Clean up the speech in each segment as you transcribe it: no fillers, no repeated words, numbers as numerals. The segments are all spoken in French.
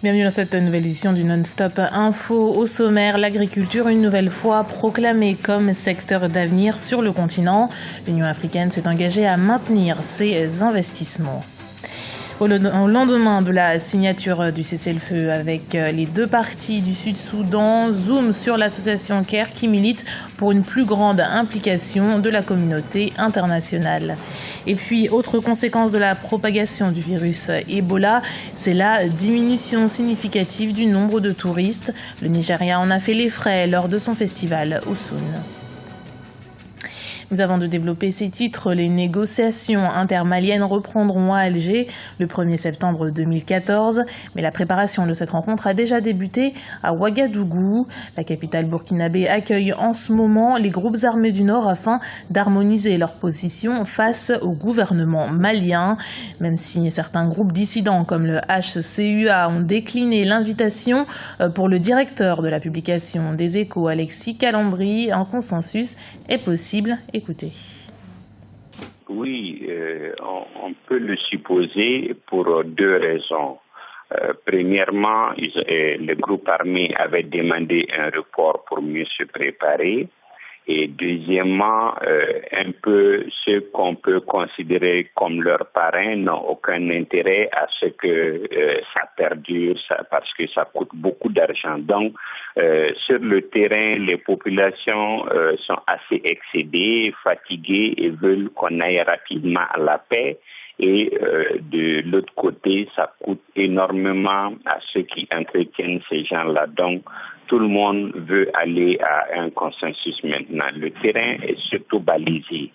Bienvenue dans cette nouvelle édition du Non-Stop Info. Au sommaire, l'agriculture une nouvelle fois proclamée comme secteur d'avenir sur le continent. L'Union africaine s'est engagée à maintenir ses investissements. Au lendemain de la signature du cessez-le-feu avec les deux parties du Sud-Soudan, zoom sur l'association CARE qui milite pour une plus grande implication de la communauté internationale. Et puis, autre conséquence de la propagation du virus Ebola, c'est la diminution significative du nombre de touristes. Le Nigeria en a fait les frais lors de son festival Ousoun. Mais avant de développer ces titres, les négociations intermaliennes reprendront à Alger le 1er septembre 2014. Mais la préparation de cette rencontre a déjà débuté à Ouagadougou. La capitale burkinabé accueille en ce moment les groupes armés du Nord afin d'harmoniser leur position face au gouvernement malien. Même si certains groupes dissidents comme le HCUA ont décliné l'invitation pour le directeur de la publication des Échos, Alexis Calambri, un consensus est possible. Écoutez. Oui, on peut le supposer pour deux raisons. Premièrement, le groupe armé avait demandé un report pour mieux se préparer. Et deuxièmement, un peu ceux qu'on peut considérer comme leurs parrains n'ont aucun intérêt à ce que ça perdure, parce que ça coûte beaucoup d'argent. Donc, sur le terrain, les populations sont assez excédées, fatiguées et veulent qu'on aille rapidement à la paix. Et de l'autre côté, ça coûte énormément à ceux qui entretiennent ces gens-là. Donc, tout le monde veut aller à un consensus maintenant. Le terrain est surtout balisé.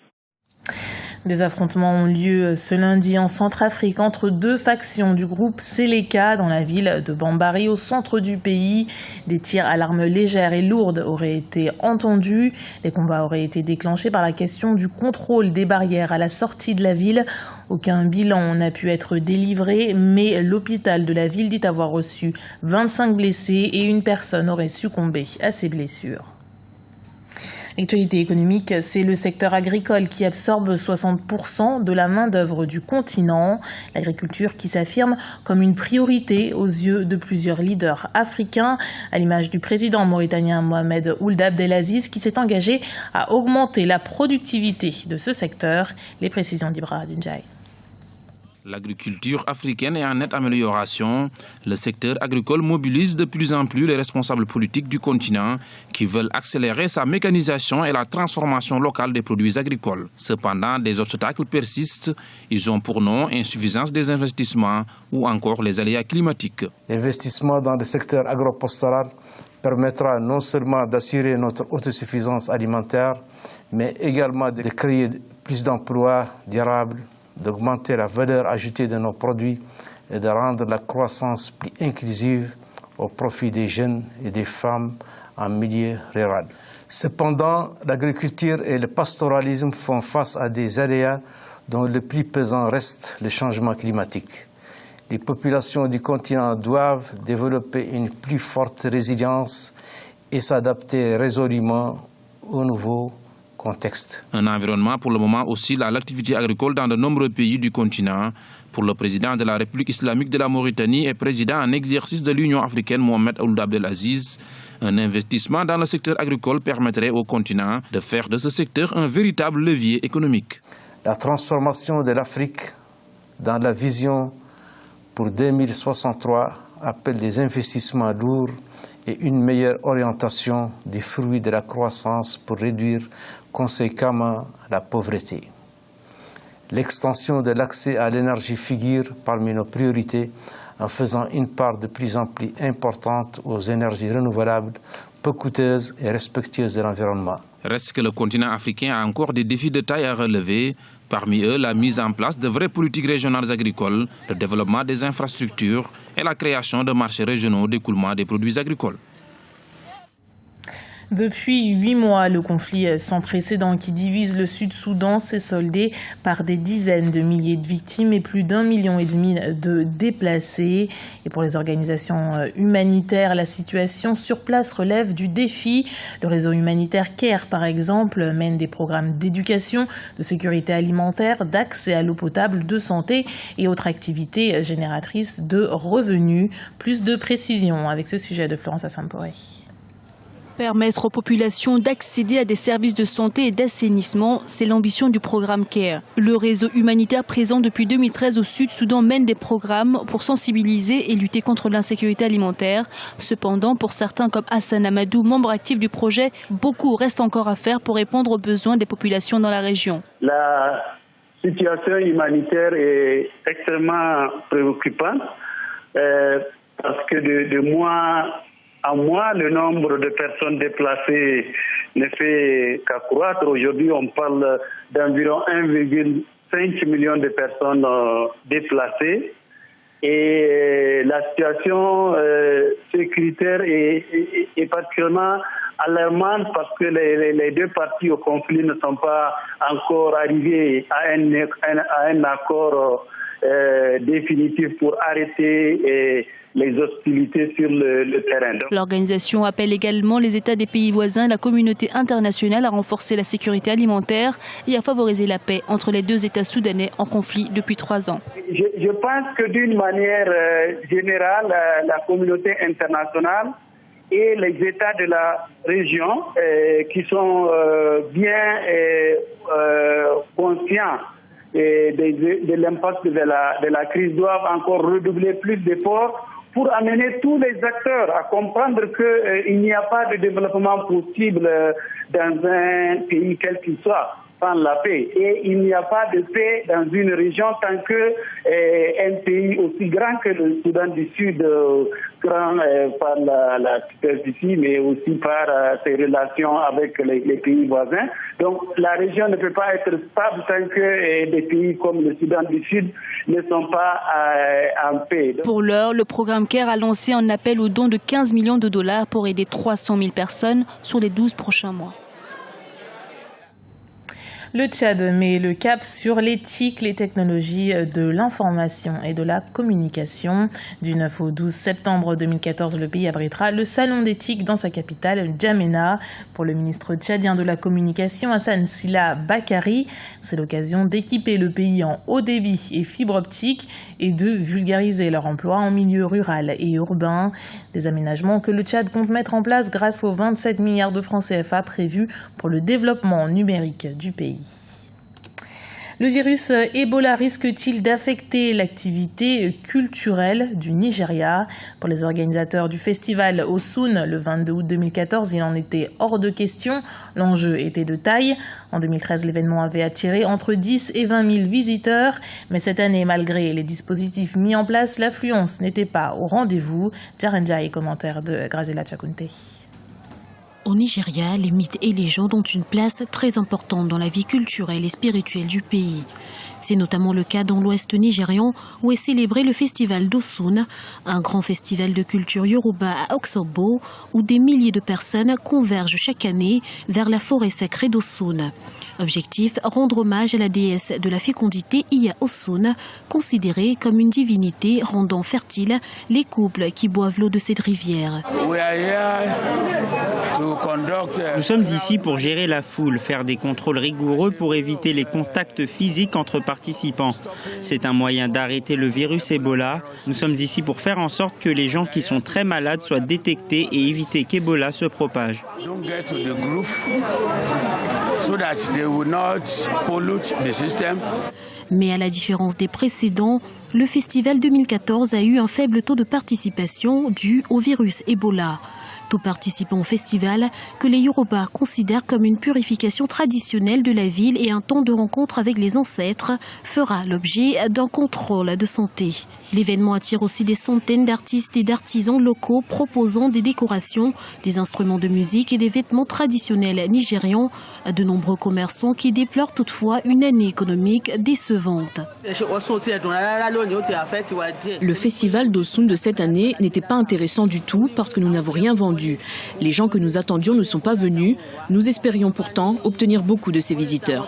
Des affrontements ont lieu ce lundi en Centrafrique entre deux factions du groupe Seleka dans la ville de Bambari au centre du pays. Des tirs à l'arme légère et lourde auraient été entendus. Des combats auraient été déclenchés par la question du contrôle des barrières à la sortie de la ville. Aucun bilan n'a pu être délivré, mais l'hôpital de la ville dit avoir reçu 25 blessés et une personne aurait succombé à ses blessures. L'actualité économique, c'est le secteur agricole qui absorbe 60% de la main-d'œuvre du continent. L'agriculture qui s'affirme comme une priorité aux yeux de plusieurs leaders africains, à l'image du président mauritanien Mohamed Ould Abdelaziz qui s'est engagé à augmenter la productivité de ce secteur. Les précisions d'Ibra Dinjai. L'agriculture africaine est en nette amélioration. Le secteur agricole mobilise de plus en plus les responsables politiques du continent qui veulent accélérer sa mécanisation et la transformation locale des produits agricoles. Cependant, des obstacles persistent. Ils ont pour nom insuffisance des investissements ou encore les aléas climatiques. L'investissement dans le secteur agropastoral permettra non seulement d'assurer notre autosuffisance alimentaire, mais également de créer plus d'emplois durables, d'augmenter la valeur ajoutée de nos produits et de rendre la croissance plus inclusive au profit des jeunes et des femmes en milieu rural. Cependant, l'agriculture et le pastoralisme font face à des aléas dont le plus pesant reste le changement climatique. Les populations du continent doivent développer une plus forte résilience et s'adapter résolument aux nouveaux contexte. Un environnement pour le moment hostile à l'activité agricole dans de nombreux pays du continent. Pour le président de la République islamique de la Mauritanie et président en exercice de l'Union africaine Mohamed Ould Abdelaziz, un investissement dans le secteur agricole permettrait au continent de faire de ce secteur un véritable levier économique. La transformation de l'Afrique dans la vision pour 2063 appelle des investissements lourds et une meilleure orientation des fruits de la croissance pour réduire conséquemment la pauvreté. L'extension de l'accès à l'énergie figure parmi nos priorités en faisant une part de plus en plus importante aux énergies renouvelables, peu coûteuses et respectueuses de l'environnement. Reste que le continent africain a encore des défis de taille à relever. Parmi eux, la mise en place de vraies politiques régionales agricoles, le développement des infrastructures et la création de marchés régionaux d'écoulement des produits agricoles. Depuis 8 mois, le conflit sans précédent qui divise le Sud-Soudan s'est soldé par des dizaines de milliers de victimes et plus d'1,5 million de déplacés. Et pour les organisations humanitaires, la situation sur place relève du défi. Le réseau humanitaire CARE, par exemple, mène des programmes d'éducation, de sécurité alimentaire, d'accès à l'eau potable, de santé et autres activités génératrices de revenus. Plus de précisions avec ce sujet de Florence Assamporé. Permettre aux populations d'accéder à des services de santé et d'assainissement, c'est l'ambition du programme CARE. Le réseau humanitaire présent depuis 2013 au Sud-Soudan mène des programmes pour sensibiliser et lutter contre l'insécurité alimentaire. Cependant, pour certains comme Hassan Amadou, membre actif du projet, beaucoup reste encore à faire pour répondre aux besoins des populations dans la région. La situation humanitaire est extrêmement préoccupante parce que de mois à mois, le nombre de personnes déplacées ne fait qu'accroître. Aujourd'hui, on parle d'environ 1,5 million de personnes déplacées. Et la situation sécuritaire est particulièrement alarmante parce que les deux parties au conflit ne sont pas encore arrivées à un accord définitif pour arrêter les hostilités sur le terrain. L'organisation appelle également les États des pays voisins et la communauté internationale à renforcer la sécurité alimentaire et à favoriser la paix entre les deux États soudanais en conflit depuis 3 ans. Je pense que d'une manière générale, la communauté internationale et les États de la région qui sont bien conscients de l'impact de la crise doivent encore redoubler plus d'efforts pour amener tous les acteurs à comprendre qu'il n'y a pas de développement possible dans un pays quel qu'il soit sans la paix. Et il n'y a pas de paix dans une région tant qu'un pays aussi grand que le Soudan du Sud, grand par la superficie, mais aussi par ses relations avec les pays voisins. Donc la région ne peut pas être stable tant que des pays comme le Soudan du Sud ne sont pas en paix. Pour l'heure, le programme CARE a lancé un appel au don de 15 millions de dollars pour aider 300 000 personnes sur les 12 prochains mois. Le Tchad met le cap sur l'éthique, les technologies de l'information et de la communication. Du 9 au 12 septembre 2014, le pays abritera le salon d'éthique dans sa capitale, N'Djamena. Pour le ministre tchadien de la communication, Hassan Sila Bakari, c'est l'occasion d'équiper le pays en haut débit et fibre optique et de vulgariser leur emploi en milieu rural et urbain. Des aménagements que le Tchad compte mettre en place grâce aux 27 milliards de francs CFA prévus pour le développement numérique du pays. Le virus Ebola risque-t-il d'affecter l'activité culturelle du Nigeria? Pour les organisateurs du festival Osun, le 22 août 2014, il en était hors de question. L'enjeu était de taille. En 2013, l'événement avait attiré entre 10 et 20 000 visiteurs. Mais cette année, malgré les dispositifs mis en place, l'affluence n'était pas au rendez-vous. Jarenjai, commentaire de Graziella Chakunte. Au Nigeria, les mythes et légendes ont une place très importante dans la vie culturelle et spirituelle du pays. C'est notamment le cas dans l'ouest nigérian où est célébré le festival d'Osun, un grand festival de culture yoruba à Oxogbo où des milliers de personnes convergent chaque année vers la forêt sacrée d'Osun. Objectif, rendre hommage à la déesse de la fécondité Iya Osun, considérée comme une divinité rendant fertile les couples qui boivent l'eau de cette rivière. Nous sommes ici pour gérer la foule, faire des contrôles rigoureux pour éviter les contacts physiques entre participants. C'est un moyen d'arrêter le virus Ebola. Nous sommes ici pour faire en sorte que les gens qui sont très malades soient détectés et éviter qu'Ebola se propage. Mais à la différence des précédents, le festival 2014 a eu un faible taux de participation dû au virus Ebola. Tout participant au festival que les Yoruba considèrent comme une purification traditionnelle de la ville et un temps de rencontre avec les ancêtres fera l'objet d'un contrôle de santé. L'événement attire aussi des centaines d'artistes et d'artisans locaux proposant des décorations, des instruments de musique et des vêtements traditionnels nigérians. De nombreux commerçants qui déplorent toutefois une année économique décevante. Le festival d'Osun de cette année n'était pas intéressant du tout parce que nous n'avons rien vendu. Les gens que nous attendions ne sont pas venus. Nous espérions pourtant obtenir beaucoup de ces visiteurs.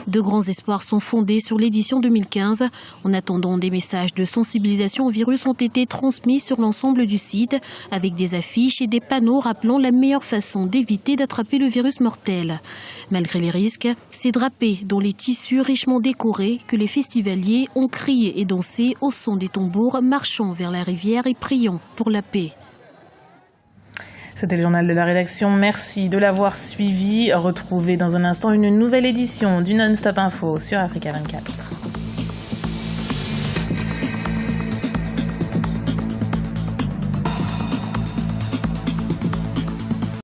De grands espoirs sont fondés sur l'édition 2015. En attendant, des messages de sensibilisation au virus ont été transmis sur l'ensemble du site avec des affiches et des panneaux rappelant la meilleure façon d'éviter d'attraper le virus mortel. Malgré les risques, c'est drapés dont les tissus richement décorés que les festivaliers ont crié et dansé au son des tambours, marchant vers la rivière et priant pour la paix. C'était le journal de la rédaction. Merci de l'avoir suivi. Retrouvez dans un instant une nouvelle édition du Non-Stop Info sur Africa 24.